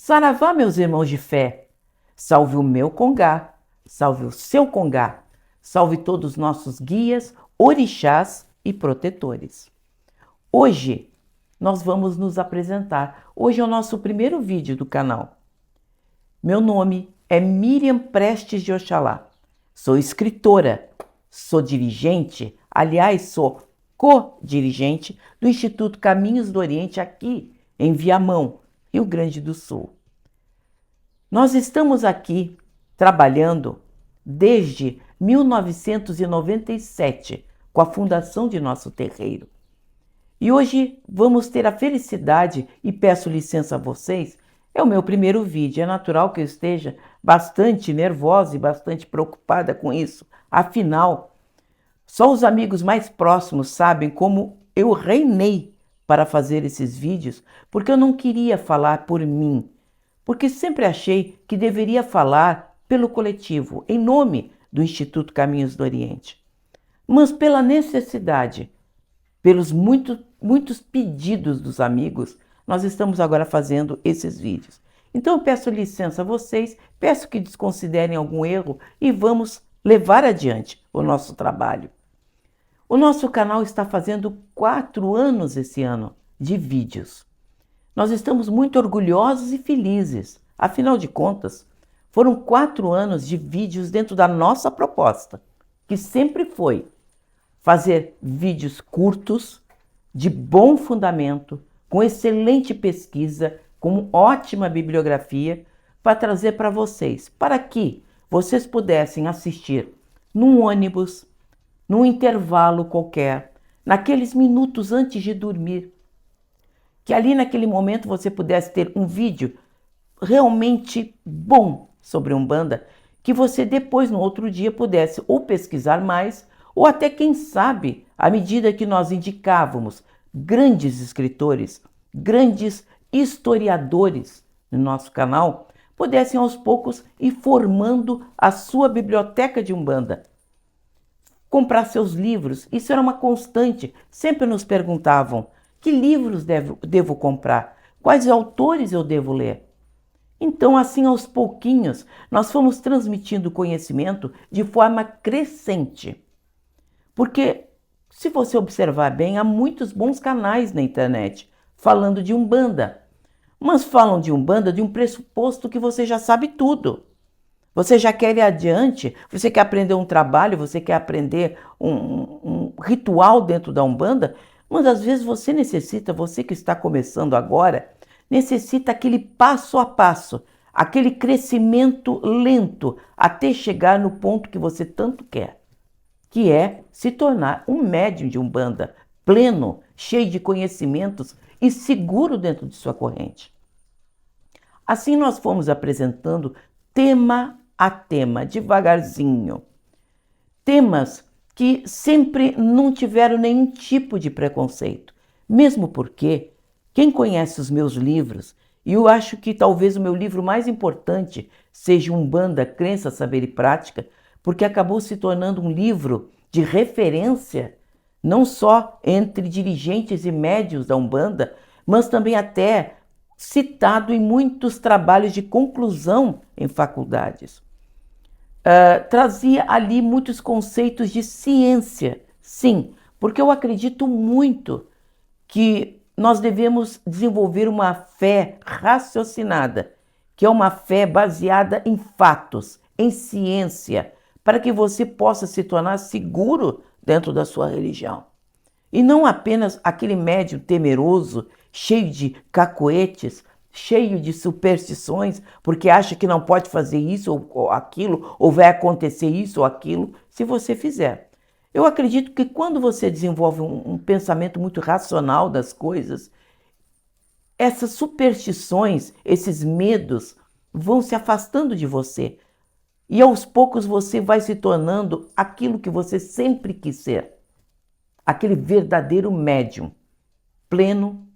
Saravá, meus irmãos de fé, salve o meu congá, salve o seu congá, salve todos os nossos guias, orixás e protetores. Hoje nós vamos nos apresentar. Hoje é o nosso primeiro vídeo do canal. Meu nome é Miriam Prestes de Oxalá. Sou escritora, sou dirigente, aliás, sou co-dirigente do Instituto Caminhos do Oriente aqui em Viamão, Rio Grande do Sul. Nós estamos aqui trabalhando desde 1997 com a fundação de nosso terreiro. E hoje vamos ter a felicidade, e peço licença a vocês, é o meu primeiro vídeo, é natural que eu esteja bastante nervosa e bastante preocupada com isso. Afinal, só os amigos mais próximos sabem como eu reinei para fazer esses vídeos, porque eu não queria falar por mim, porque sempre achei que deveria falar pelo coletivo, em nome do Instituto Caminhos do Oriente. Mas pela necessidade, pelos muitos pedidos dos amigos, nós estamos agora fazendo esses vídeos. Então eu peço licença a vocês, peço que desconsiderem algum erro e vamos levar adiante o nosso trabalho. O nosso canal está fazendo 4 anos esse ano de vídeos. Nós estamos muito orgulhosos e felizes. Afinal de contas, foram 4 anos de vídeos dentro da nossa proposta, que sempre foi fazer vídeos curtos, de bom fundamento, com excelente pesquisa, com ótima bibliografia, para trazer para vocês, para que vocês pudessem assistir num ônibus, num intervalo qualquer, naqueles minutos antes de dormir, que ali naquele momento você pudesse ter um vídeo realmente bom sobre Umbanda, que você depois no outro dia pudesse ou pesquisar mais, ou até quem sabe, à medida que nós indicávamos grandes escritores, grandes historiadores no nosso canal, pudessem aos poucos ir formando a sua biblioteca de Umbanda. Comprar seus livros, isso era uma constante, sempre nos perguntavam: que livros devo comprar? Quais autores eu devo ler? Então, assim, aos pouquinhos, nós fomos transmitindo conhecimento de forma crescente. Porque, se você observar bem, há muitos bons canais na internet falando de Umbanda. Mas falam de Umbanda de um pressuposto que você já sabe tudo. Você já quer ir adiante, você quer aprender um trabalho, você quer aprender um ritual dentro da Umbanda, mas às vezes você que está começando agora, necessita aquele passo a passo, aquele crescimento lento, até chegar no ponto que você tanto quer, que é se tornar um médium de Umbanda, pleno, cheio de conhecimentos e seguro dentro de sua corrente. Assim nós fomos apresentando tema a tema, devagarzinho. Temas que sempre não tiveram nenhum tipo de preconceito, mesmo porque quem conhece os meus livros, e eu acho que talvez o meu livro mais importante seja Umbanda, Crença, Saber e Prática, porque acabou se tornando um livro de referência, não só entre dirigentes e médios da Umbanda, mas também até citado em muitos trabalhos de conclusão em faculdades. Trazia ali muitos conceitos de ciência, sim, porque eu acredito muito que nós devemos desenvolver uma fé raciocinada, que é uma fé baseada em fatos, em ciência, para que você possa se tornar seguro dentro da sua religião. E não apenas aquele médium temeroso, cheio de cacoetes, cheio de superstições, porque acha que não pode fazer isso ou aquilo, ou vai acontecer isso ou aquilo, se você fizer. Eu acredito que quando você desenvolve um pensamento muito racional das coisas, essas superstições, esses medos vão se afastando de você. E aos poucos você vai se tornando aquilo que você sempre quis ser. Aquele verdadeiro médium, pleno,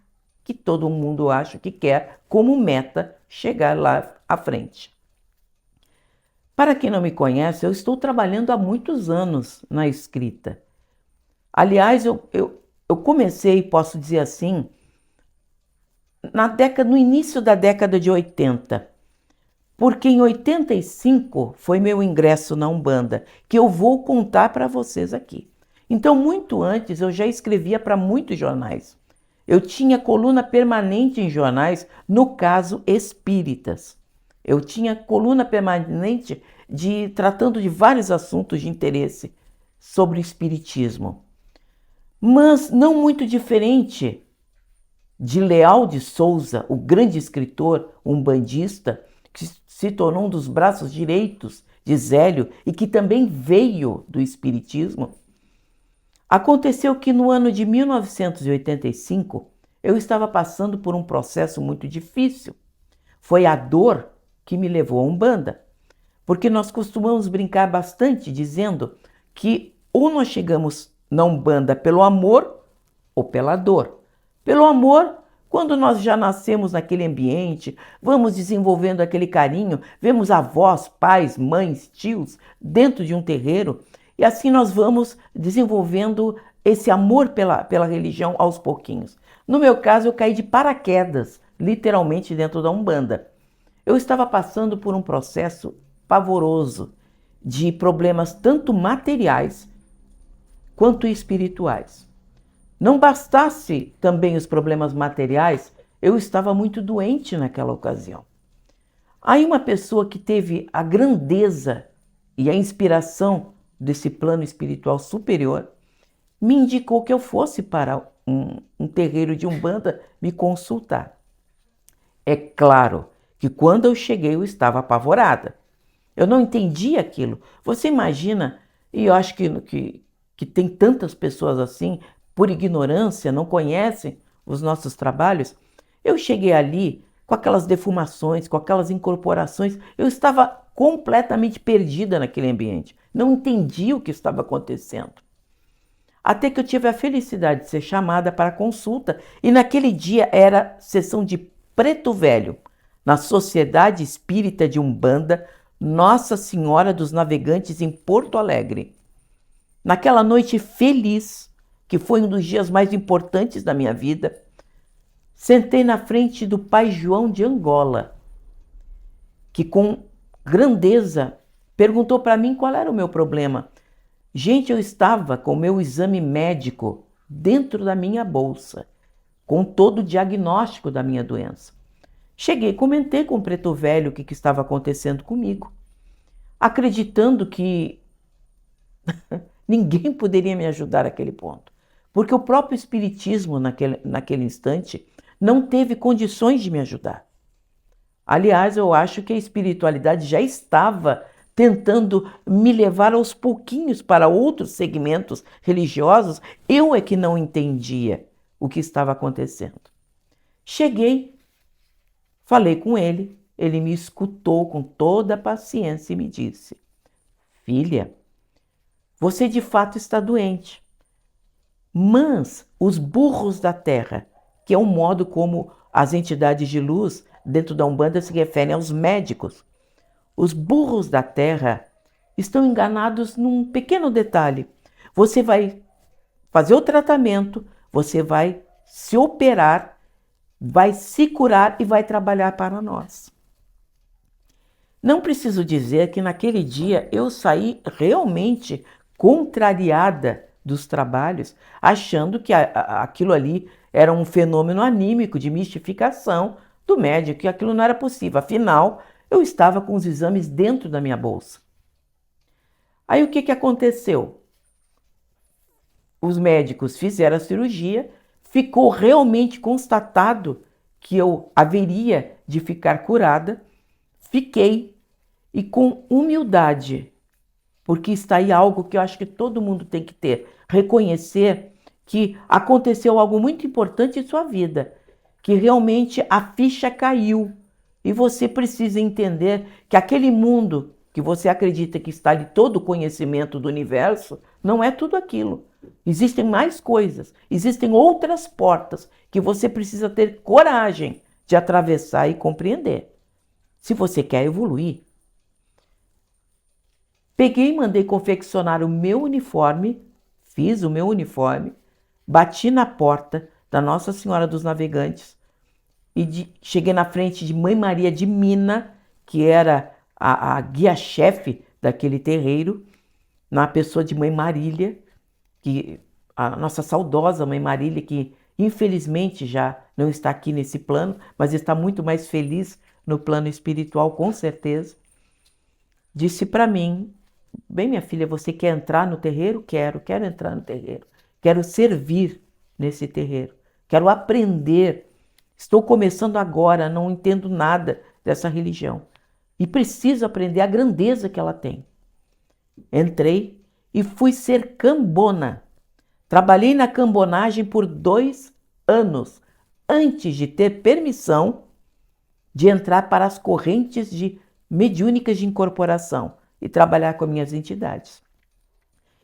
que todo mundo acha que quer como meta chegar lá à frente. Para quem não me conhece, eu estou trabalhando há muitos anos na escrita. Aliás, eu comecei, posso dizer assim, no início da década de 80, porque em 85 foi meu ingresso na Umbanda, que eu vou contar para vocês aqui. Então, muito antes, eu já escrevia para muitos jornais. Eu tinha coluna permanente em jornais, no caso espíritas. Eu tinha coluna permanente tratando de vários assuntos de interesse sobre o espiritismo. Mas não muito diferente de Leal de Souza, o grande escritor umbandista, que se tornou um dos braços direitos de Zélio e que também veio do espiritismo. Aconteceu que no ano de 1985 eu estava passando por um processo muito difícil. Foi a dor que me levou à Umbanda, porque nós costumamos brincar bastante dizendo que ou nós chegamos na Umbanda pelo amor ou pela dor. Pelo amor, quando nós já nascemos naquele ambiente, vamos desenvolvendo aquele carinho, vemos avós, pais, mães, tios dentro de um terreiro, e assim nós vamos desenvolvendo esse amor pela religião aos pouquinhos. No meu caso, eu caí de paraquedas, literalmente dentro da Umbanda. Eu estava passando por um processo pavoroso de problemas tanto materiais quanto espirituais. Não bastasse também os problemas materiais, eu estava muito doente naquela ocasião. Aí uma pessoa que teve a grandeza e a inspiração desse plano espiritual superior me indicou que eu fosse para um terreiro de Umbanda me consultar. É claro que quando eu cheguei eu estava apavorada. Eu não entendia aquilo. Você imagina, e eu acho que tem tantas pessoas assim, por ignorância, não conhecem os nossos trabalhos. Eu cheguei ali com aquelas defumações, com aquelas incorporações, eu estava completamente perdida naquele ambiente. Não entendia o que estava acontecendo. Até que eu tive a felicidade de ser chamada para consulta, e naquele dia era sessão de preto velho, na Sociedade Espírita de Umbanda, Nossa Senhora dos Navegantes em Porto Alegre. Naquela noite feliz, que foi um dos dias mais importantes da minha vida, sentei na frente do Pai João de Angola, que com grandeza perguntou para mim qual era o meu problema. Gente, eu estava com o meu exame médico dentro da minha bolsa, com todo o diagnóstico da minha doença. Cheguei, comentei com o preto velho o que estava acontecendo comigo, acreditando que ninguém poderia me ajudar naquele ponto, porque o próprio espiritismo naquele instante não teve condições de me ajudar. Aliás, eu acho que a espiritualidade já estava tentando me levar aos pouquinhos para outros segmentos religiosos. Eu é que não entendia o que estava acontecendo. Cheguei, falei com ele, ele me escutou com toda a paciência e me disse: filha, você de fato está doente, mas os burros da terra, que é o modo como as entidades de luz dentro da Umbanda se referem aos médicos, os burros da terra estão enganados num pequeno detalhe. Você vai fazer o tratamento, você vai se operar, vai se curar e vai trabalhar para nós. Não preciso dizer que naquele dia eu saí realmente contrariada dos trabalhos, achando que aquilo ali era um fenômeno anímico de mistificação do médico, que aquilo não era possível. Afinal, eu estava com os exames dentro da minha bolsa. Aí o que aconteceu? Os médicos fizeram a cirurgia, ficou realmente constatado que eu haveria de ficar curada, fiquei, e com humildade, porque está aí algo que eu acho que todo mundo tem que ter, reconhecer que aconteceu algo muito importante em sua vida, que realmente a ficha caiu, e você precisa entender que aquele mundo que você acredita que está ali todo o conhecimento do universo, não é tudo aquilo. Existem mais coisas, existem outras portas que você precisa ter coragem de atravessar e compreender. Se você quer evoluir, peguei e mandei confeccionar o meu uniforme, fiz o meu uniforme, bati na porta da Nossa Senhora dos Navegantes e cheguei na frente de Mãe Maria de Mina, que era a guia-chefe daquele terreiro, na pessoa de Mãe Marília, que a nossa saudosa Mãe Marília, que infelizmente já não está aqui nesse plano, mas está muito mais feliz no plano espiritual, com certeza, disse para mim: bem, minha filha, você quer entrar no terreiro? Quero entrar no terreiro. Quero servir nesse terreiro. Quero aprender. Estou começando agora, não entendo nada dessa religião. E preciso aprender a grandeza que ela tem. Entrei e fui ser cambona. Trabalhei na cambonagem por 2 anos, antes de ter permissão de entrar para as correntes mediúnicas de incorporação e trabalhar com minhas entidades.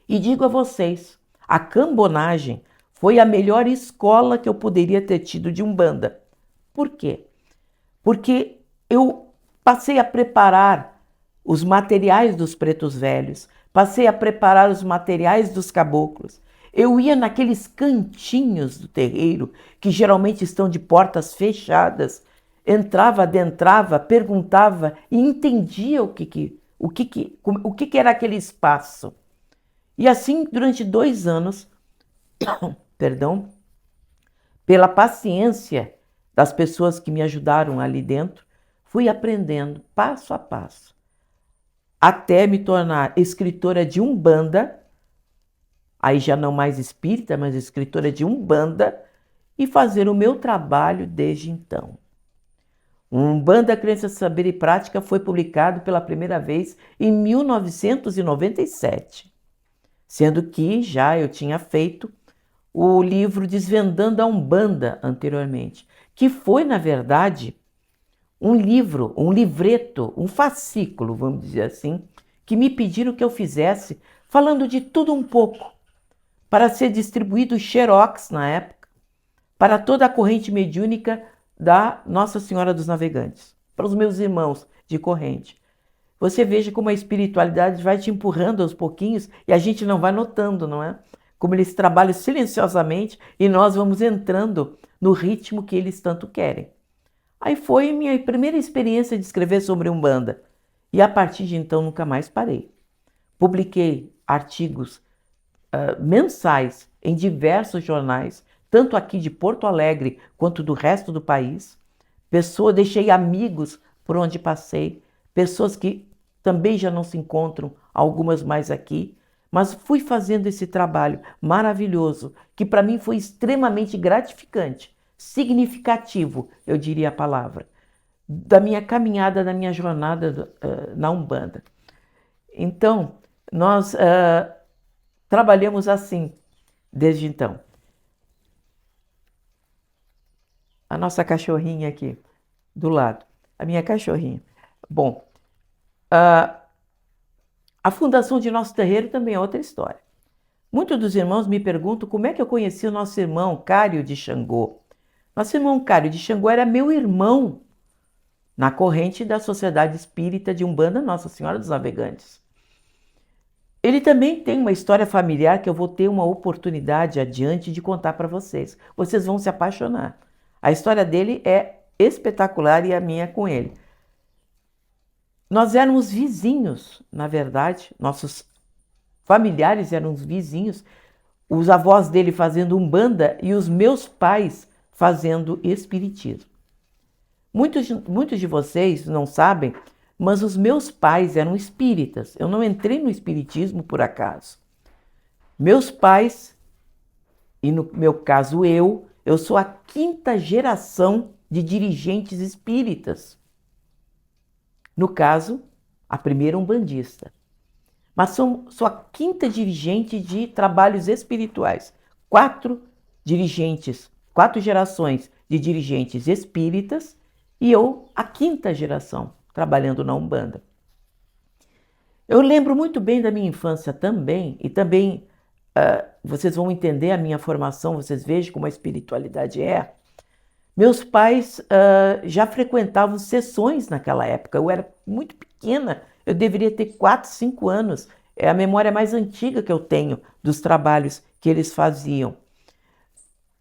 E digo a vocês, a cambonagem foi a melhor escola que eu poderia ter tido de Umbanda. Por quê? Porque eu passei a preparar os materiais dos pretos velhos, passei a preparar os materiais dos caboclos. Eu ia naqueles cantinhos do terreiro, que geralmente estão de portas fechadas, entrava, adentrava, perguntava e entendia o que era aquele espaço. E assim, durante 2 anos, perdão, pela paciência das pessoas que me ajudaram ali dentro, fui aprendendo passo a passo, até me tornar escritora de Umbanda, aí já não mais espírita, mas escritora de Umbanda, e fazer o meu trabalho desde então. Umbanda, Crença, Saber e Prática foi publicado pela primeira vez em 1997, sendo que já eu tinha feito o livro Desvendando a Umbanda anteriormente, que foi, na verdade, um livro, um livreto, um fascículo, vamos dizer assim, que me pediram que eu fizesse, falando de tudo um pouco, para ser distribuído xerox na época, para toda a corrente mediúnica da Nossa Senhora dos Navegantes, para os meus irmãos de corrente. Você veja como a espiritualidade vai te empurrando aos pouquinhos e a gente não vai notando, não é? Como eles trabalham silenciosamente e nós vamos entrando no ritmo que eles tanto querem. Aí foi minha primeira experiência de escrever sobre Umbanda e a partir de então nunca mais parei. Publiquei artigos mensais em diversos jornais, tanto aqui de Porto Alegre quanto do resto do país. Deixei amigos por onde passei, pessoas que também já não se encontram, algumas mais aqui, mas fui fazendo esse trabalho maravilhoso, que para mim foi extremamente gratificante, significativo, eu diria a palavra, da minha caminhada, da minha jornada na Umbanda. Então, nós trabalhamos assim, desde então. A nossa cachorrinha aqui, do lado, a minha cachorrinha. Bom, a fundação de nosso terreiro também é outra história. Muitos dos irmãos me perguntam como é que eu conheci o nosso irmão Cário de Xangô. Nosso irmão Cário de Xangô era meu irmão na corrente da Sociedade Espírita de Umbanda Nossa Senhora dos Navegantes. Ele também tem uma história familiar que eu vou ter uma oportunidade adiante de contar para vocês. Vocês vão se apaixonar. A história dele é espetacular e a minha com ele. Nós éramos vizinhos, na verdade, nossos familiares eram os vizinhos, os avós dele fazendo Umbanda e os meus pais fazendo Espiritismo. Muitos de vocês não sabem, mas os meus pais eram espíritas. Eu não entrei no Espiritismo por acaso. Meus pais, e no meu caso eu sou a 5ª geração de dirigentes espíritas. No caso, a primeira umbandista. Mas sou a 5ª dirigente de trabalhos espirituais. 4 gerações de dirigentes espíritas e eu a 5ª geração trabalhando na Umbanda. Eu lembro muito bem da minha infância também, e também vocês vão entender a minha formação, vocês vejam como a espiritualidade é. Meus pais já frequentavam sessões naquela época, eu era muito pequena, eu deveria ter 4, 5 anos, é a memória mais antiga que eu tenho dos trabalhos que eles faziam.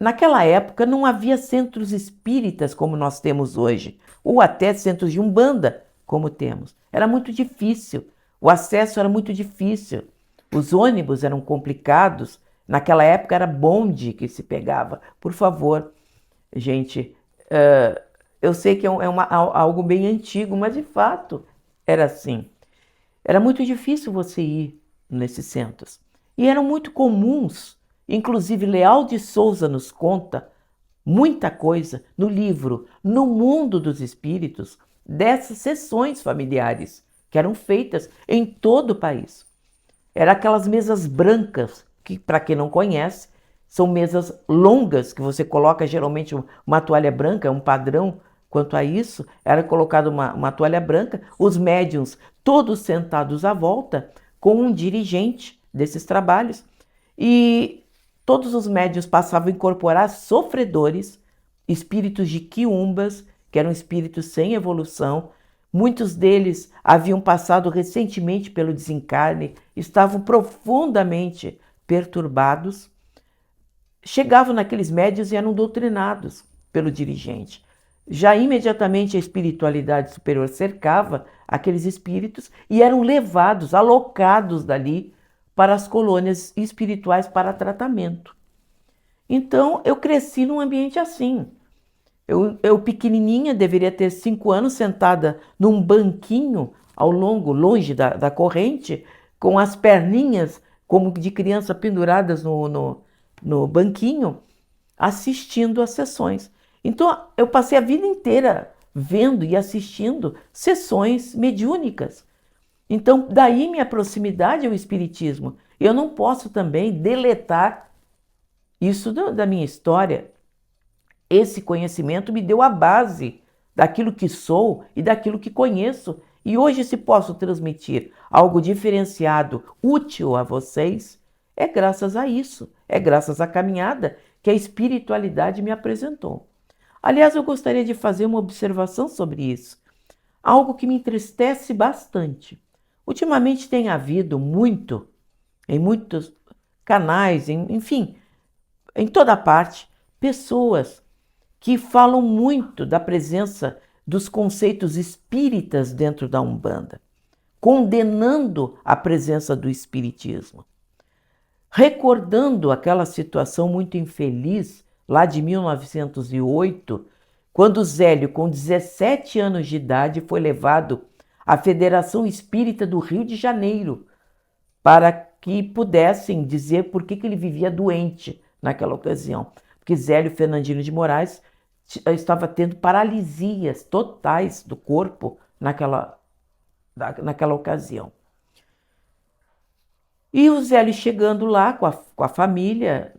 Naquela época não havia centros espíritas como nós temos hoje, ou até centros de umbanda como temos. Era muito difícil, o acesso era muito difícil, os ônibus eram complicados. Naquela época era bonde que se pegava. Por favor, gente, eu sei que algo bem antigo, mas de fato era assim. Era muito difícil você ir nesses centros. E eram muito comuns, inclusive Leal de Souza nos conta muita coisa no livro No Mundo dos Espíritos, dessas sessões familiares que eram feitas em todo o país. Eram aquelas mesas brancas, que para quem não conhece, são mesas longas, que você coloca geralmente uma toalha branca, um padrão quanto a isso, era colocada uma toalha branca, os médiuns todos sentados à volta, com um dirigente desses trabalhos, e todos os médiuns passavam a incorporar sofredores, espíritos de quiumbas, que eram espíritos sem evolução. Muitos deles haviam passado recentemente pelo desencarne, estavam profundamente perturbados. Chegavam naqueles médiuns e eram doutrinados pelo dirigente. Já imediatamente a espiritualidade superior cercava aqueles espíritos e eram levados, alocados dali para as colônias espirituais para tratamento. Então eu cresci num ambiente assim. Eu pequenininha, deveria ter 5 anos, sentada num banquinho longe da corrente, com as perninhas como de criança penduradas no banquinho, assistindo às sessões. Então eu passei a vida inteira vendo e assistindo sessões mediúnicas. Então daí minha proximidade ao espiritismo. Eu não posso também deletar isso da minha história. Esse conhecimento me deu a base daquilo que sou e daquilo que conheço. E hoje, se posso transmitir algo diferenciado, útil a vocês, é graças a isso. É graças à caminhada que a espiritualidade me apresentou. Aliás, eu gostaria de fazer uma observação sobre isso. Algo que me entristece bastante. Ultimamente tem havido muito, em muitos canais, enfim, em toda parte, pessoas que falam muito da presença dos conceitos espíritas dentro da Umbanda, condenando a presença do espiritismo, recordando aquela situação muito infeliz lá de 1908, quando Zélio, com 17 anos de idade, foi levado à Federação Espírita do Rio de Janeiro para que pudessem dizer por que ele vivia doente naquela ocasião. Porque Zélio Fernandino de Moraes estava tendo paralisias totais do corpo naquela ocasião. E o Zélio chegando lá com a família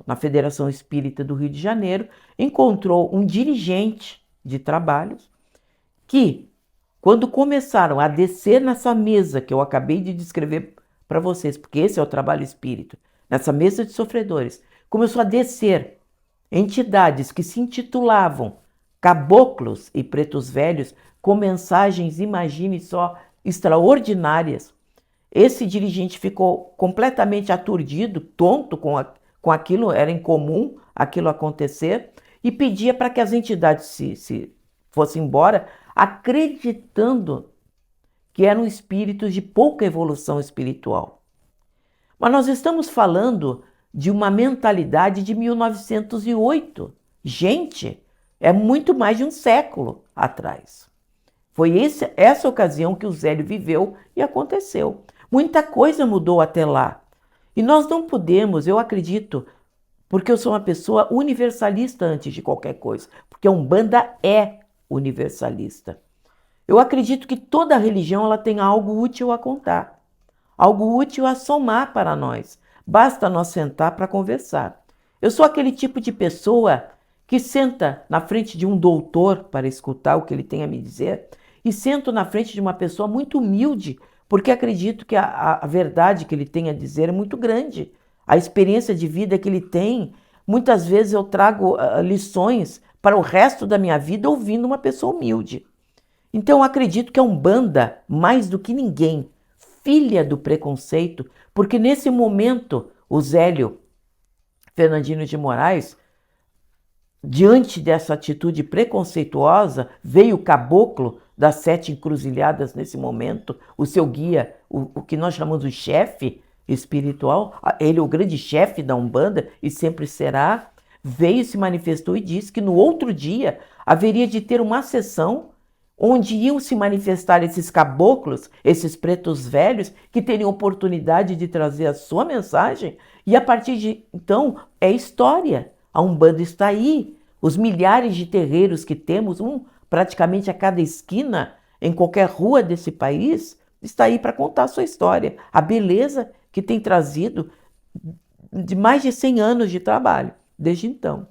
na Federação Espírita do Rio de Janeiro, encontrou um dirigente de trabalhos que, quando começaram a descer nessa mesa que eu acabei de descrever para vocês, porque esse é o trabalho espírita, nessa mesa de sofredores, começou a descer entidades que se intitulavam caboclos e pretos velhos, com mensagens, imagine só, extraordinárias. Esse dirigente ficou completamente aturdido, tonto com aquilo, era incomum aquilo acontecer, e pedia para que as entidades se fossem embora, acreditando que eram espíritos de pouca evolução espiritual. Mas nós estamos falando de uma mentalidade de 1908. Gente, é muito mais de um século atrás. Foi essa ocasião que o Zélio viveu e aconteceu. Muita coisa mudou até lá. E nós não podemos, eu acredito, porque eu sou uma pessoa universalista antes de qualquer coisa, porque a Umbanda é universalista. Eu acredito que toda religião ela tem algo útil a contar, algo útil a somar para nós. Basta nós sentar para conversar. Eu sou aquele tipo de pessoa que senta na frente de um doutor para escutar o que ele tem a me dizer e sento na frente de uma pessoa muito humilde, porque acredito que a verdade que ele tem a dizer é muito grande. A experiência de vida que ele tem, muitas vezes eu trago lições para o resto da minha vida ouvindo uma pessoa humilde. Então eu acredito que a Umbanda, mais do que ninguém, filha do preconceito, porque nesse momento o Zélio Fernandino de Moraes diante dessa atitude preconceituosa, veio o caboclo das 7 encruzilhadas nesse momento, o seu guia, o que nós chamamos de chefe espiritual, ele é o grande chefe da Umbanda e sempre será, veio, se manifestou e disse que no outro dia haveria de ter uma sessão onde iam se manifestar esses caboclos, esses pretos velhos, que teriam oportunidade de trazer a sua mensagem, e a partir de então é história. A Umbanda está aí, os milhares de terreiros que temos, praticamente a cada esquina, em qualquer rua desse país, está aí para contar a sua história, a beleza que tem trazido de mais de 100 anos de trabalho, desde então.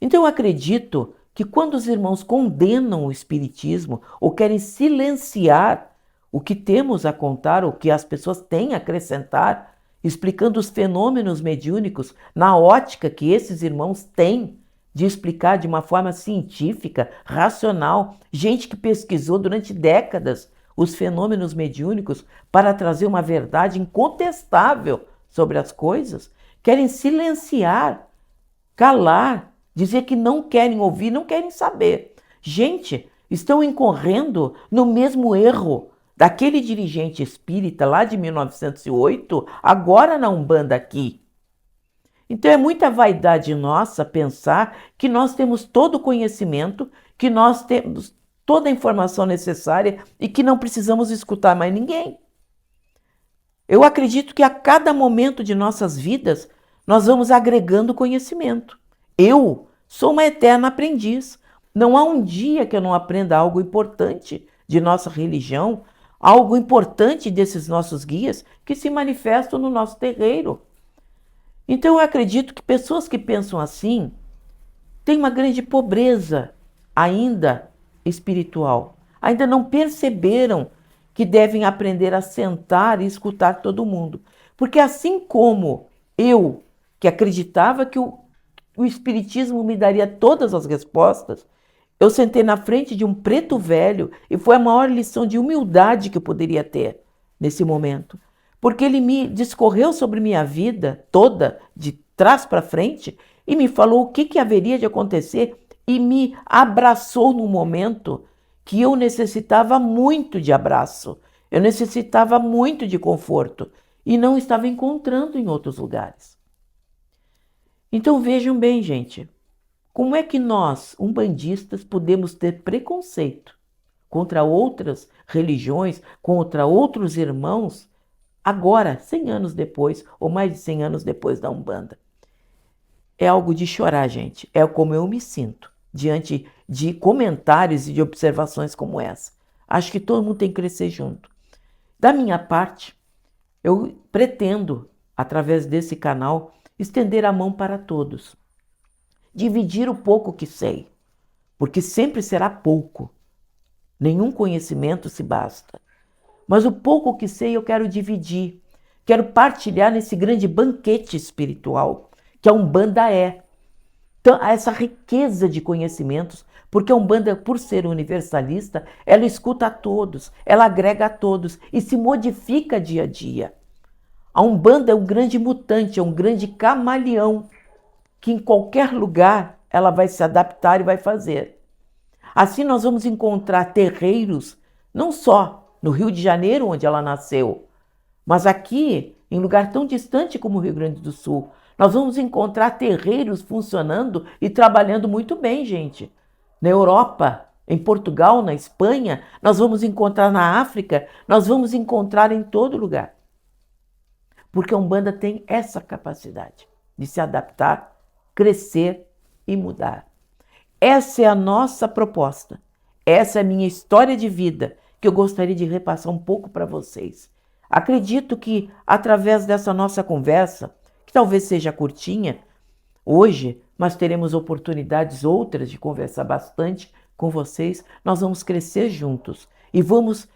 Então eu acredito que quando os irmãos condenam o espiritismo ou querem silenciar o que temos a contar, o que as pessoas têm a acrescentar, explicando os fenômenos mediúnicos na ótica que esses irmãos têm de explicar de uma forma científica, racional, gente que pesquisou durante décadas os fenômenos mediúnicos para trazer uma verdade incontestável sobre as coisas, querem silenciar, calar, dizer que não querem ouvir, não querem saber. Gente, estão incorrendo no mesmo erro daquele dirigente espírita lá de 1908, agora na Umbanda aqui. Então é muita vaidade nossa pensar que nós temos todo o conhecimento, que nós temos toda a informação necessária e que não precisamos escutar mais ninguém. Eu acredito que a cada momento de nossas vidas nós vamos agregando conhecimento. Eu sou uma eterna aprendiz. Não há um dia que eu não aprenda algo importante de nossa religião, algo importante desses nossos guias que se manifestam no nosso terreiro. Então eu acredito que pessoas que pensam assim têm uma grande pobreza ainda espiritual. Ainda não perceberam que devem aprender a sentar e escutar todo mundo. Porque assim como eu, que acreditava que o espiritismo me daria todas as respostas, eu sentei na frente de um preto velho e foi a maior lição de humildade que eu poderia ter nesse momento. Porque ele me discorreu sobre minha vida toda, de trás para frente, e me falou o que haveria de acontecer e me abraçou num momento que eu necessitava muito de abraço, eu necessitava muito de conforto e não estava encontrando em outros lugares. Então vejam bem, gente, como é que nós, umbandistas, podemos ter preconceito contra outras religiões, contra outros irmãos, agora, 100 anos depois, ou mais de 100 anos depois da Umbanda? É algo de chorar, gente. É como eu me sinto diante de comentários e de observações como essa. Acho que todo mundo tem que crescer junto. Da minha parte, eu pretendo, através desse canal, estender a mão para todos. Dividir o pouco que sei, porque sempre será pouco. Nenhum conhecimento se basta. Mas o pouco que sei eu quero dividir. Quero partilhar nesse grande banquete espiritual que a Umbanda é. Então, essa riqueza de conhecimentos, porque a Umbanda, por ser universalista, ela escuta a todos, ela agrega a todos e se modifica dia a dia. A Umbanda é um grande mutante, é um grande camaleão, que em qualquer lugar ela vai se adaptar e vai fazer. Assim nós vamos encontrar terreiros, não só no Rio de Janeiro, onde ela nasceu, mas aqui, em lugar tão distante como o Rio Grande do Sul, nós vamos encontrar terreiros funcionando e trabalhando muito bem, gente. Na Europa, em Portugal, na Espanha, nós vamos encontrar na África, nós vamos encontrar em todo lugar. Porque a Umbanda tem essa capacidade de se adaptar, crescer e mudar. Essa é a nossa proposta. Essa é a minha história de vida que eu gostaria de repassar um pouco para vocês. Acredito que através dessa nossa conversa, que talvez seja curtinha hoje, mas teremos oportunidades outras de conversar bastante com vocês, nós vamos crescer juntos e vamos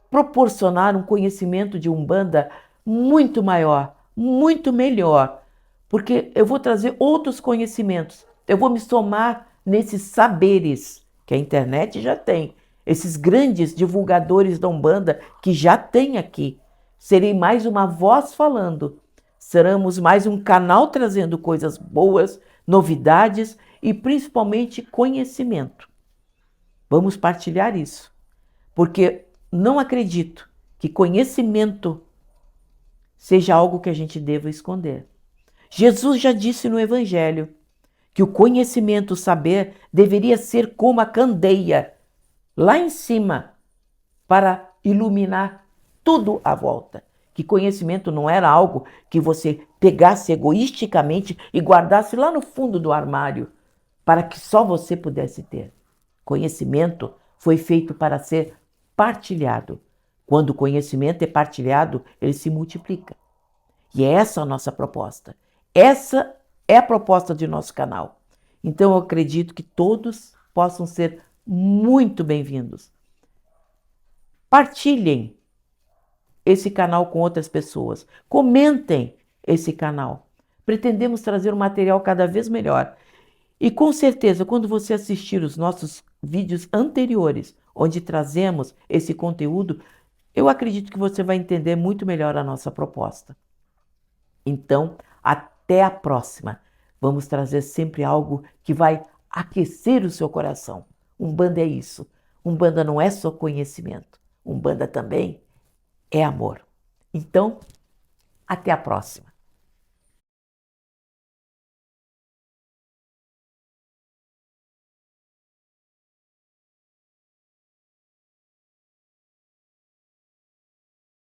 proporcionar um conhecimento de Umbanda muito maior, muito melhor, porque eu vou trazer outros conhecimentos, eu vou me somar nesses saberes que a internet já tem, esses grandes divulgadores da Umbanda que já tem aqui. Serei mais uma voz falando, seremos mais um canal trazendo coisas boas, novidades e principalmente conhecimento. Vamos partilhar isso, porque não acredito que conhecimento seja algo que a gente deva esconder. Jesus já disse no Evangelho que o conhecimento, o saber, deveria ser como a candeia lá em cima para iluminar tudo à volta. Que conhecimento não era algo que você pegasse egoisticamente e guardasse lá no fundo do armário para que só você pudesse ter. Conhecimento foi feito para ser partilhado. Quando o conhecimento é partilhado, ele se multiplica. E é essa a nossa proposta. Essa é a proposta de nosso canal. Então eu acredito que todos possam ser muito bem-vindos. Partilhem esse canal com outras pessoas. Comentem esse canal. Pretendemos trazer um material cada vez melhor. E com certeza, quando você assistir os nossos vídeos anteriores, onde trazemos esse conteúdo, eu acredito que você vai entender muito melhor a nossa proposta. Então, até a próxima. Vamos trazer sempre algo que vai aquecer o seu coração. Umbanda é isso. Umbanda não é só conhecimento. Umbanda também é amor. Então, até a próxima.